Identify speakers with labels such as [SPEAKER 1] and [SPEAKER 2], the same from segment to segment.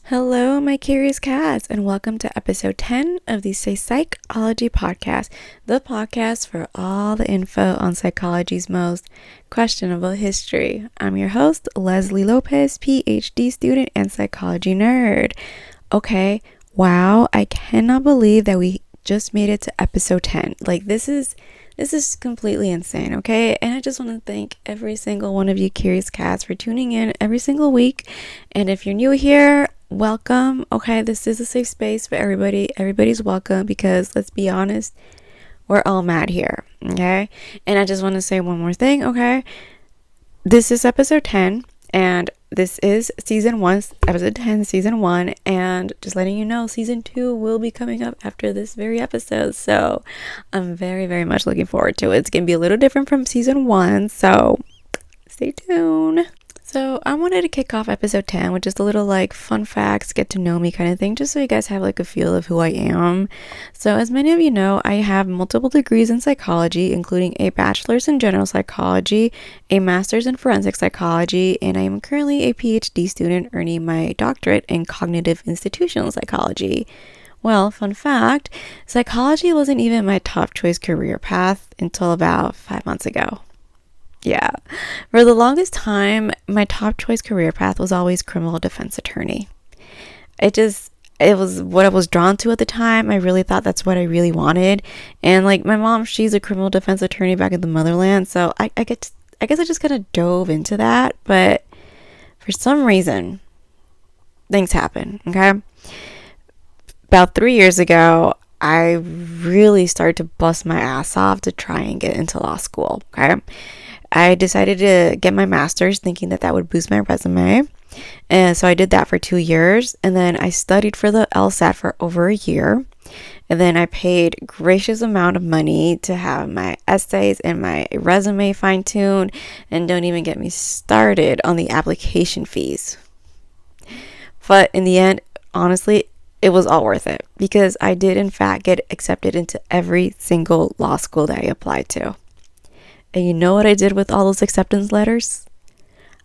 [SPEAKER 1] Hello, my curious cats, and welcome to episode 10 of the Psychology podcast, the podcast for all the info on psychology's most questionable history. I'm your host, Leslie Lopez, PhD student and psychology nerd. Okay, wow, I cannot believe that we just made it to episode 10. This is completely insane, okay? And I just want to thank every single one of you curious cats for tuning in every single week. And if you're new here, welcome. Okay, this is a safe space for everybody. Everybody's welcome because let's be honest, we're all mad here, okay? And I just want to say one more thing, okay? This is episode 10 and this is season 1, episode 10, season 1, and just letting you know, season 2 will be coming up after this very episode, so I'm very, very much looking forward to it. It's going to be a little different from season 1, so stay tuned. So I wanted to kick off episode 10 with just a little fun facts, get to know me kind of thing, just so you guys have a feel of who I am. So as many of you know, I have multiple degrees in psychology, including a bachelor's in general psychology, a master's in forensic psychology, and I am currently a PhD student earning my doctorate in cognitive institutional psychology. Well, fun fact, psychology wasn't even my top choice career path until about 5 months ago. Yeah, for the longest time, my top choice career path was always criminal defense attorney. It was what I was drawn to at the time. I really thought that's what I really wanted. And my mom, she's a criminal defense attorney back in the motherland. So I guess I just kind of dove into that. But for some reason, things happen, okay? About 3 years ago, I really started to bust my ass off to try and get into law school, okay? I decided to get my master's thinking that would boost my resume. And so I did that for 2 years. And then I studied for the LSAT for over a year. And then I paid a gracious amount of money to have my essays and my resume fine-tuned. And don't even get me started on the application fees. But in the end, honestly, it was all worth it. Because I did, in fact, get accepted into every single law school that I applied to. And you know what I did with all those acceptance letters?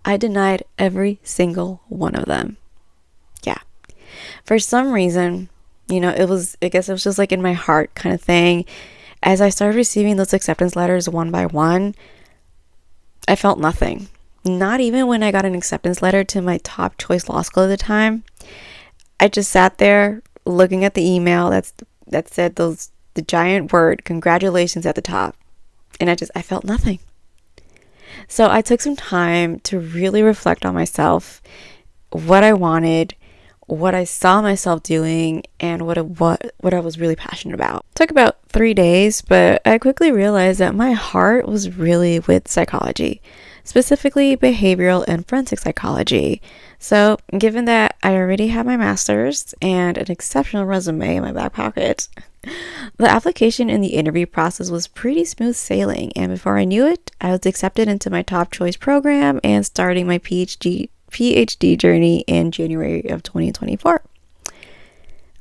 [SPEAKER 1] I denied every single one of them. Yeah. For some reason, I guess it was just in my heart kind of thing. As I started receiving those acceptance letters one by one, I felt nothing. Not even when I got an acceptance letter to my top choice law school at the time. I just sat there looking at the email that said the giant word, congratulations at the top. And I felt nothing. So I took some time to really reflect on myself, what I wanted, what I saw myself doing, and what I was really passionate about. It took about 3 days, but I quickly realized that my heart was really with psychology, specifically behavioral and forensic psychology. So given that I already had my master's and an exceptional resume in my back pocket, the application and the interview process was pretty smooth sailing, and before I knew it, I was accepted into my top choice program and starting my PhD journey in January of 2024.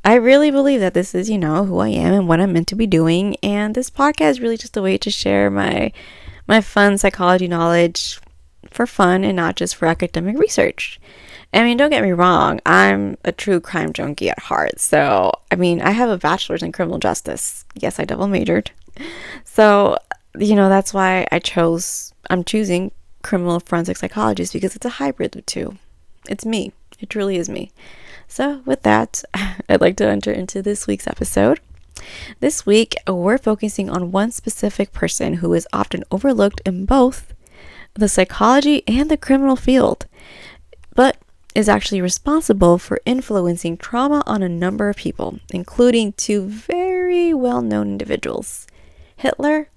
[SPEAKER 1] I really believe that this is, who I am and what I'm meant to be doing, and this podcast is really just a way to share my fun psychology knowledge for fun and not just for academic research. I mean, don't get me wrong, I'm a true crime junkie at heart. So, I have a bachelor's in criminal justice. Yes, I double majored. So, that's why I'm choosing criminal forensic psychologist because it's a hybrid of two. It's me. It truly is me. So, with that, I'd like to enter into this week's episode. This week, we're focusing on one specific person who is often overlooked in both the psychology and the criminal field, but is actually responsible for influencing trauma on a number of people, including 2 very well-known individuals, Hitler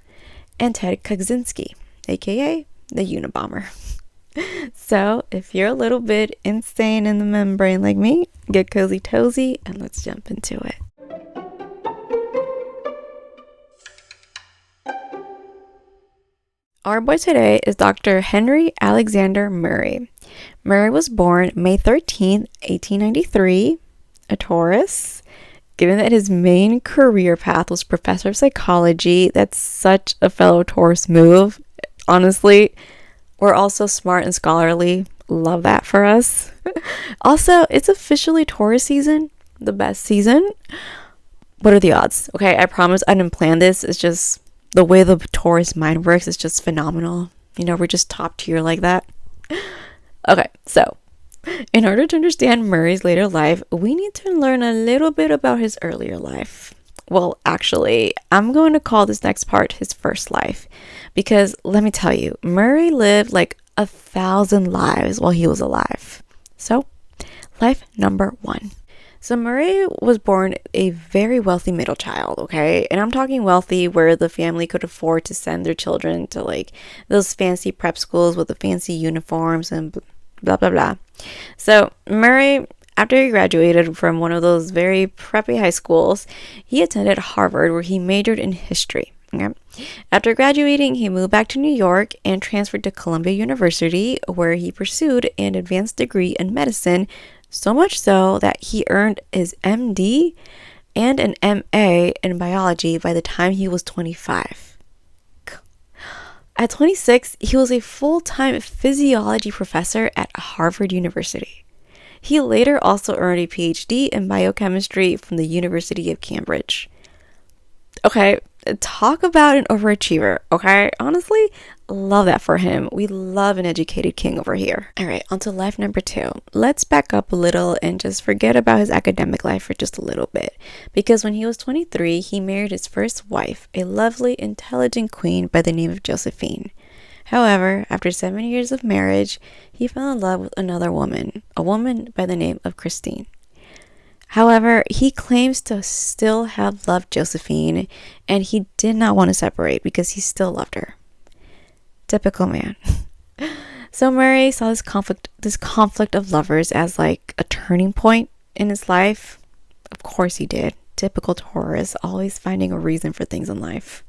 [SPEAKER 1] and Ted Kaczynski, aka the Unabomber. So, if you're a little bit insane in the membrane like me, get cozy tozy and let's jump into it. Our boy today is Dr. Henry Alexander Murray. Murray was born May 13th, 1893, a Taurus. Given that his main career path was professor of psychology, that's such a fellow Taurus move. Honestly, we're all so smart and scholarly. Love that for us. Also, it's officially Taurus season, the best season. What are the odds? Okay, I promise I didn't plan this. It's just the way the Taurus mind works is just phenomenal. We're just top tier like that. Okay, so in order to understand Murray's later life, we need to learn a little bit about his earlier life. Well, actually, I'm going to call this next part his first life, because let me tell you, Murray lived like 1,000 lives while he was alive. So, life number 1. So Murray was born a very wealthy middle child, okay? And I'm talking wealthy where the family could afford to send their children to like those fancy prep schools with the fancy uniforms and blah, blah, blah. So Murray, after he graduated from one of those very preppy high schools, he attended Harvard where he majored in history. Okay. After graduating, he moved back to New York and transferred to Columbia University, where he pursued an advanced degree in medicine, so much so that he earned his MD and an MA in biology by the time he was 25. At 26, he was a full-time physiology professor at Harvard University. He later also earned a PhD in biochemistry from the University of Cambridge. Okay, talk about an overachiever, okay? Honestly, love that for him. We love an educated king over here. All right, on to life number 2. Let's back up a little and just forget about his academic life for just a little bit. Because when he was 23, he married his first wife, a lovely, intelligent queen by the name of Josephine. However, after 7 years of marriage, he fell in love with another woman, a woman by the name of Christine. However, he claims to still have loved Josephine, and he did not want to separate because he still loved her. Typical man. So Murray saw this conflict of lovers as like a turning point in his life. Of course he did. Typical Taurus, always finding a reason for things in life.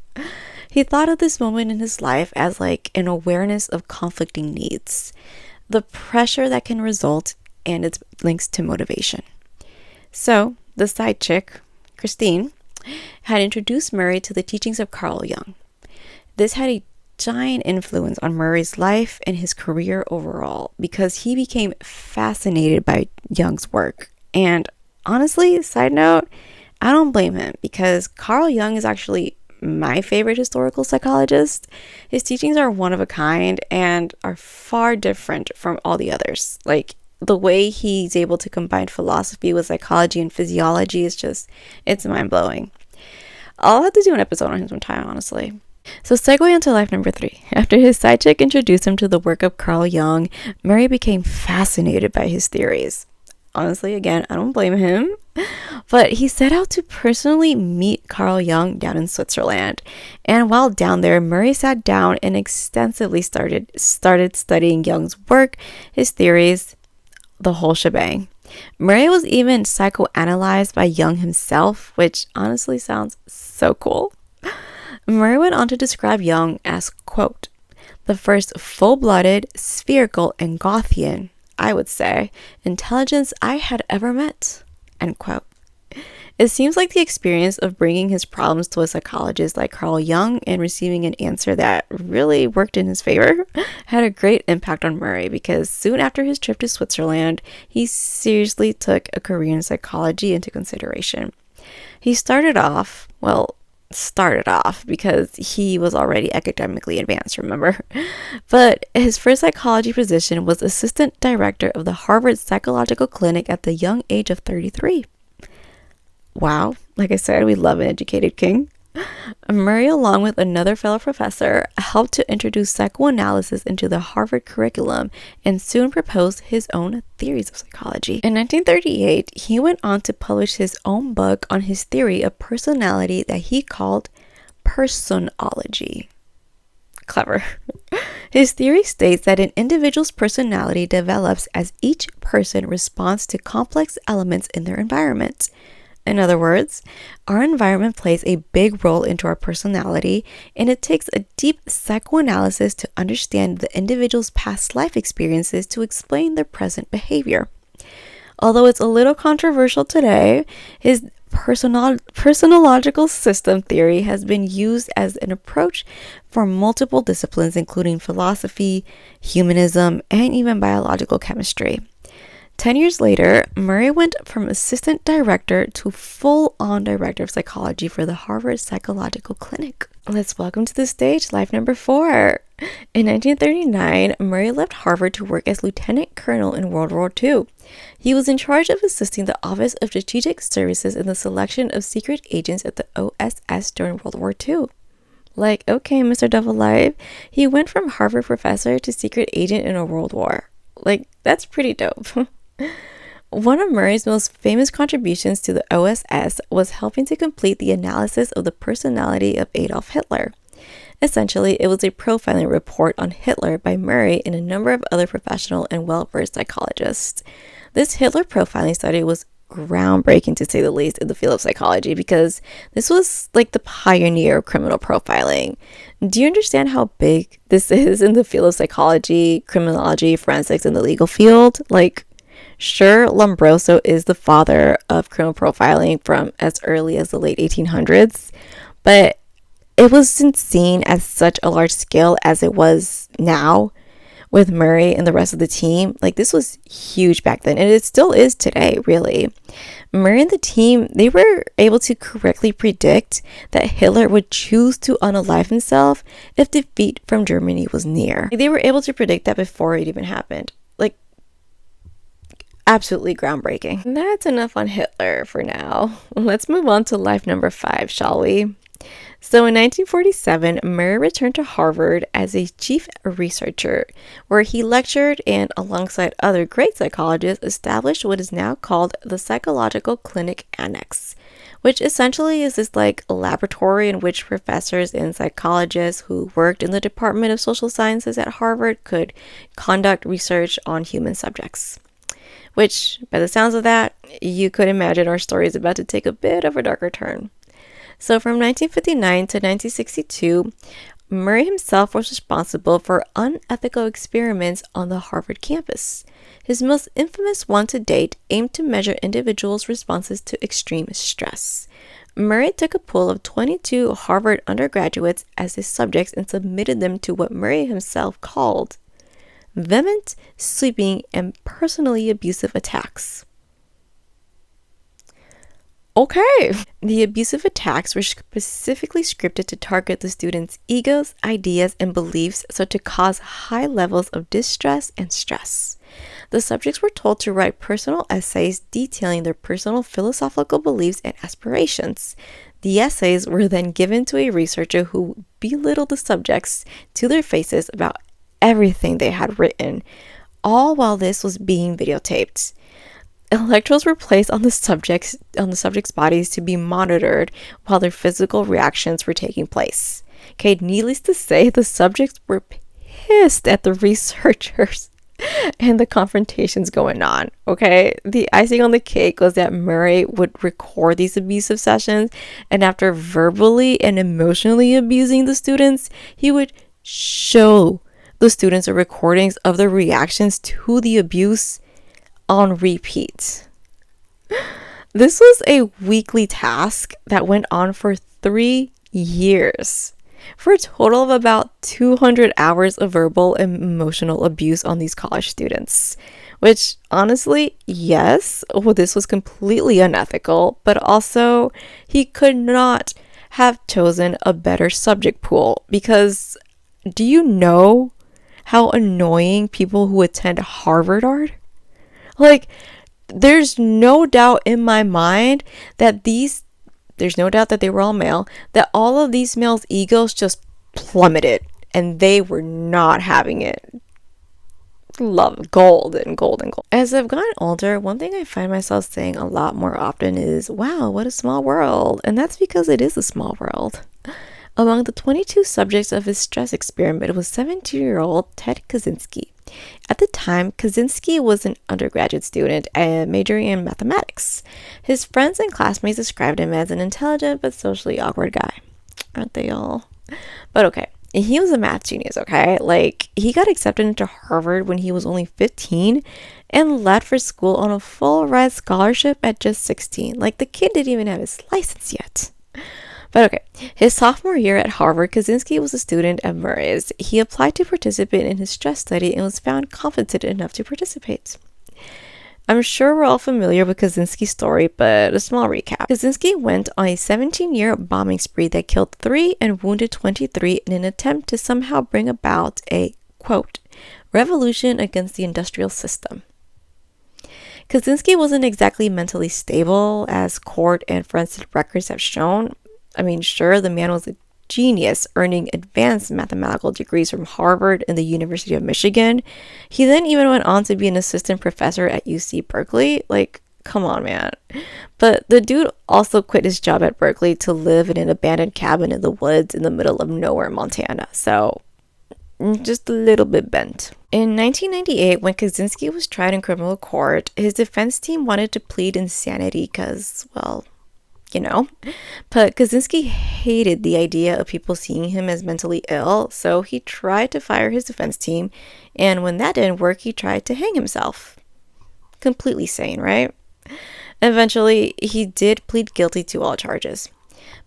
[SPEAKER 1] He thought of this moment in his life as like an awareness of conflicting needs, the pressure that can result, and its links to motivation. So, the side chick, Christine, had introduced Murray to the teachings of Carl Jung. This had a giant influence on Murray's life and his career overall because he became fascinated by Jung's work. And honestly, side note, I don't blame him because Carl Jung is actually my favorite historical psychologist. His teachings are one of a kind and are far different from all the others. Like, the way he's able to combine philosophy with psychology and physiology is just, it's mind-blowing. I'll have to do an episode on him sometime, honestly. So segue into life number 3. After his side chick introduced him to the work of Carl Jung, Murray became fascinated by his theories. Honestly, again, I don't blame him. But he set out to personally meet Carl Jung down in Switzerland. And while down there, Murray sat down and extensively started studying Jung's work, his theories, the whole shebang. Murray was even psychoanalyzed by Jung himself, which honestly sounds so cool. Murray went on to describe Jung as, quote, the first full-blooded, spherical, and Gothian, I would say, intelligence I had ever met, end quote. It seems like the experience of bringing his problems to a psychologist like Carl Jung and receiving an answer that really worked in his favor had a great impact on Murray because soon after his trip to Switzerland, he seriously took a career in psychology into consideration. He started off because he was already academically advanced, remember? But his first psychology position was assistant director of the Harvard Psychological Clinic at the young age of 33. Wow, like I said, we love an educated king. Murray, along with another fellow professor, helped to introduce psychoanalysis into the Harvard curriculum and soon proposed his own theories of psychology. In 1938, he went on to publish his own book on his theory of personality that he called Personology. Clever. His theory states that an individual's personality develops as each person responds to complex elements in their environment. In other words, our environment plays a big role into our personality, and it takes a deep psychoanalysis to understand the individual's past life experiences to explain their present behavior. Although it's a little controversial today, his personological system theory has been used as an approach for multiple disciplines, including philosophy, humanism, and even biological chemistry. 10 years later, Murray went from assistant director to full-on director of psychology for the Harvard Psychological Clinic. Let's welcome to the stage life number 4. In 1939, Murray left Harvard to work as lieutenant colonel in World War II. He was in charge of assisting the Office of Strategic Services in the selection of secret agents at the OSS during World War II. Like, okay, Mr. WWII, he went from Harvard professor to secret agent in a world war. Like, that's pretty dope. One of Murray's most famous contributions to the OSS was helping to complete the analysis of the personality of Adolf Hitler. Essentially, it was a profiling report on Hitler by Murray and a number of other professional and well-versed psychologists. This Hitler profiling study was groundbreaking, to say the least, in the field of psychology, because this was like the pioneer of criminal profiling. Do you understand how big this is in the field of psychology, criminology, forensics, and the legal field? Like, sure, Lombroso is the father of criminal profiling from as early as the late 1800s, but it wasn't seen as such a large scale as it was now with Murray and the rest of the team. Like, this was huge back then, and it still is today, really. Murray and the team, they were able to correctly predict that Hitler would choose to unalive himself if defeat from Germany was near. They were able to predict that before it even happened. Like, absolutely groundbreaking. That's enough on Hitler for now. Let's move on to life number 5, shall we? So in 1947, Murray returned to Harvard as a chief researcher, where he lectured and, alongside other great psychologists, established what is now called the Psychological Clinic Annex, which essentially is this like laboratory in which professors and psychologists who worked in the Department of Social Sciences at Harvard could conduct research on human subjects. Which, by the sounds of that, you could imagine our story is about to take a bit of a darker turn. So from 1959 to 1962, Murray himself was responsible for unethical experiments on the Harvard campus. His most infamous one to date aimed to measure individuals' responses to extreme stress. Murray took a pool of 22 Harvard undergraduates as his subjects and submitted them to what Murray himself called vehement, sweeping, and personally abusive attacks. Okay. The abusive attacks were specifically scripted to target the students' egos, ideas, and beliefs, so to cause high levels of distress and stress. The subjects were told to write personal essays detailing their personal philosophical beliefs and aspirations. The essays were then given to a researcher who belittled the subjects to their faces about everything they had written, all while this was being videotaped. Electrodes were placed on the subjects' bodies to be monitored while their physical reactions were taking place. Okay, needless to say, the subjects were pissed at the researchers and the confrontations going on. Okay, the icing on the cake was that Murray would record these abusive sessions, and after verbally and emotionally abusing the students, he would show the students the recordings of the reactions to the abuse on repeat. This was a weekly task that went on for 3 years, for a total of about 200 hours of verbal and emotional abuse on these college students. Which, honestly, yes, well, this was completely unethical, but also he could not have chosen a better subject pool, because do you know how annoying people who attend Harvard are? Like, there's no doubt in my mind that there's no doubt that they were all male, that all of these males' egos just plummeted, and they were not having it. Love gold and gold and gold. As I've gotten older, one thing I find myself saying a lot more often is, wow, what a small world. And that's because it is a small world. Among the 22 subjects of his stress experiment was 17-year-old Ted Kaczynski. At the time, Kaczynski was an undergraduate student and majoring in mathematics. His friends and classmates described him as an intelligent but socially awkward guy. Aren't they all? But okay, he was a math genius, okay? Like, he got accepted into Harvard when he was only 15 and left for school on a full ride scholarship at just 16. Like, the kid didn't even have his license yet. But okay, his sophomore year at Harvard, Kaczynski was a student at Murray's. He applied to participate in his stress study and was found competent enough to participate. I'm sure we're all familiar with Kaczynski's story, but a small recap. Kaczynski went on a 17-year bombing spree that killed 3 and wounded 23 in an attempt to somehow bring about a, quote, revolution against the industrial system. Kaczynski wasn't exactly mentally stable, as court and forensic records have shown. I mean, sure, the man was a genius, earning advanced mathematical degrees from Harvard and the University of Michigan. He then even went on to be an assistant professor at UC Berkeley. Like, come on, man. But the dude also quit his job at Berkeley to live in an abandoned cabin in the woods in the middle of nowhere, Montana. So, just a little bit bent. In 1998, when Kaczynski was tried in criminal court, his defense team wanted to plead insanity because, well, you know, but Kaczynski hated the idea of people seeing him as mentally ill, so he tried to fire his defense team, and when that didn't work, he tried to hang himself. Completely sane, right? Eventually, he did plead guilty to all charges.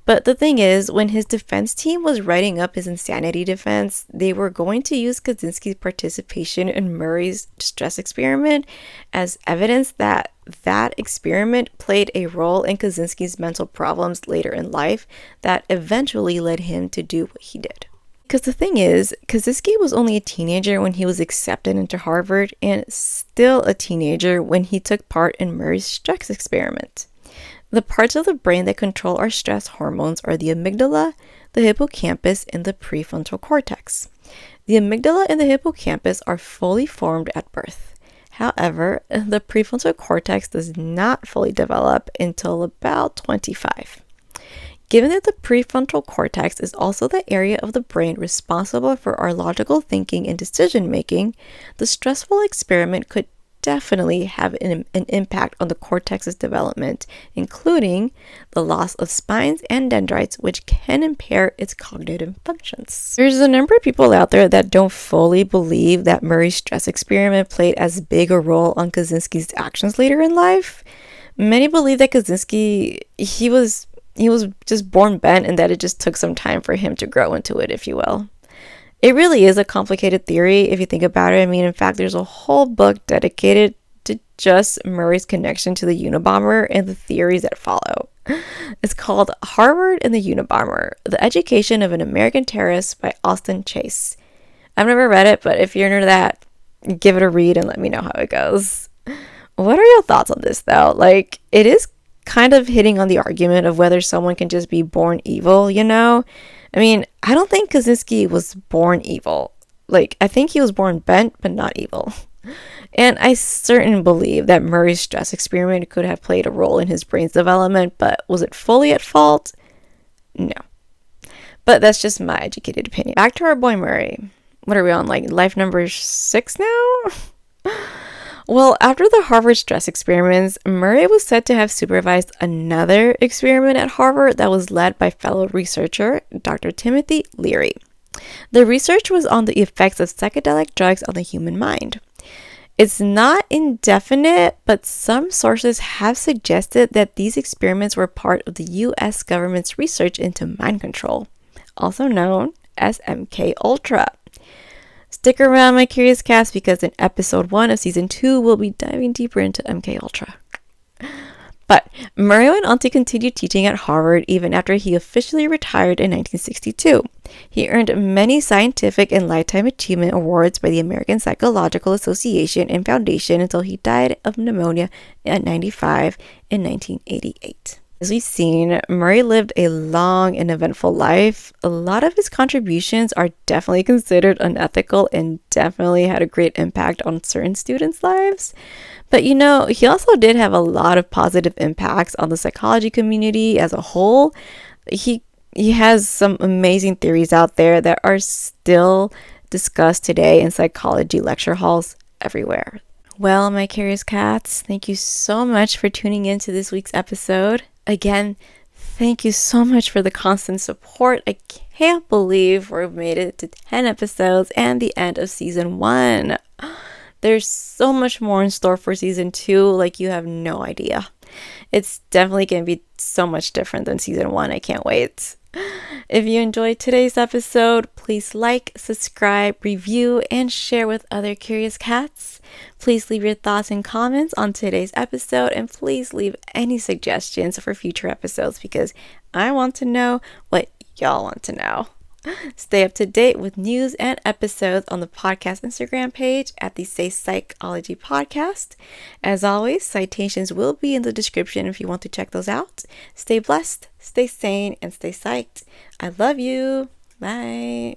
[SPEAKER 1] But the thing is, when his defense team was writing up his insanity defense, they were going to use Kaczynski's participation in Murray's stress experiment as evidence that that experiment played a role in Kaczynski's mental problems later in life that eventually led him to do what he did. Because the thing is, Kaczynski was only a teenager when he was accepted into Harvard and still a teenager when he took part in Murray's stress experiment. The parts of the brain that control our stress hormones are the amygdala, the hippocampus, and the prefrontal cortex. The amygdala and the hippocampus are fully formed at birth. However, the prefrontal cortex does not fully develop until about 25. Given that the prefrontal cortex is also the area of the brain responsible for our logical thinking and decision making, the stressful experiment could definitely have an impact on the cortex's development, including the loss of spines and dendrites, which can impair its cognitive functions. There's a number of people out there that don't fully believe that Murray's stress experiment played as big a role on Kaczynski's actions later in life. Many believe that Kaczynski, he was just born bent and that it just took some time for him to grow into it, if you will. It really is a complicated theory if you think about it. I mean, in fact, there's a whole book dedicated to just Murray's connection to the Unabomber and the theories that follow. It's called Harvard and the Unabomber, The Education of an American Terrorist by Austin Chase. I've never read it, but if you're into that, give it a read and let me know how it goes. What are your thoughts on this, though? Like, it is kind of hitting on the argument of whether someone can just be born evil, you know? I mean, I don't think Kaczynski was born evil. Like, I think he was born bent, but not evil. And I certainly believe that Murray's stress experiment could have played a role in his brain's development, but was it fully at fault? No. But that's just my educated opinion. Back to our boy Murray. What are we on, like, life number 6 now? Well, after the Harvard stress experiments, Murray was said to have supervised another experiment at Harvard that was led by fellow researcher Dr. Timothy Leary. The research was on the effects of psychedelic drugs on the human mind. It's not indefinite, but some sources have suggested that these experiments were part of the U.S. government's research into mind control, also known as MK Ultra. Stick around, my curious cast, because in episode 1 of season 2, we'll be diving deeper into MK Ultra. But Murray went on to continue teaching at Harvard even after he officially retired in 1962. He earned many scientific and lifetime achievement awards by the American Psychological Association and Foundation until he died of pneumonia at 95 in 1988. As we've seen, Murray lived a long and eventful life. A lot of his contributions are definitely considered unethical and definitely had a great impact on certain students' lives. But you know, he also did have a lot of positive impacts on the psychology community as a whole. He has some amazing theories out there that are still discussed today in psychology lecture halls everywhere. Well, my curious cats, thank you so much for tuning in to this week's episode. Again, Thank you so much for the constant support. I can't believe we've made it to 10 episodes and the end of season 1. There's so much more in store for season 2, like you have no idea. It's definitely going to be so much different than season 1. I can't wait. If you enjoyed today's episode, please like, subscribe, review, and share with other curious cats. Please leave your thoughts and comments on today's episode, and please leave any suggestions for future episodes because I want to know what y'all want to know. Stay up to date with news and episodes on the podcast Instagram page at the Say Psychology Podcast. As always, citations will be in the description if you want to check those out. Stay blessed, stay sane, and stay psyched. I love you. Bye.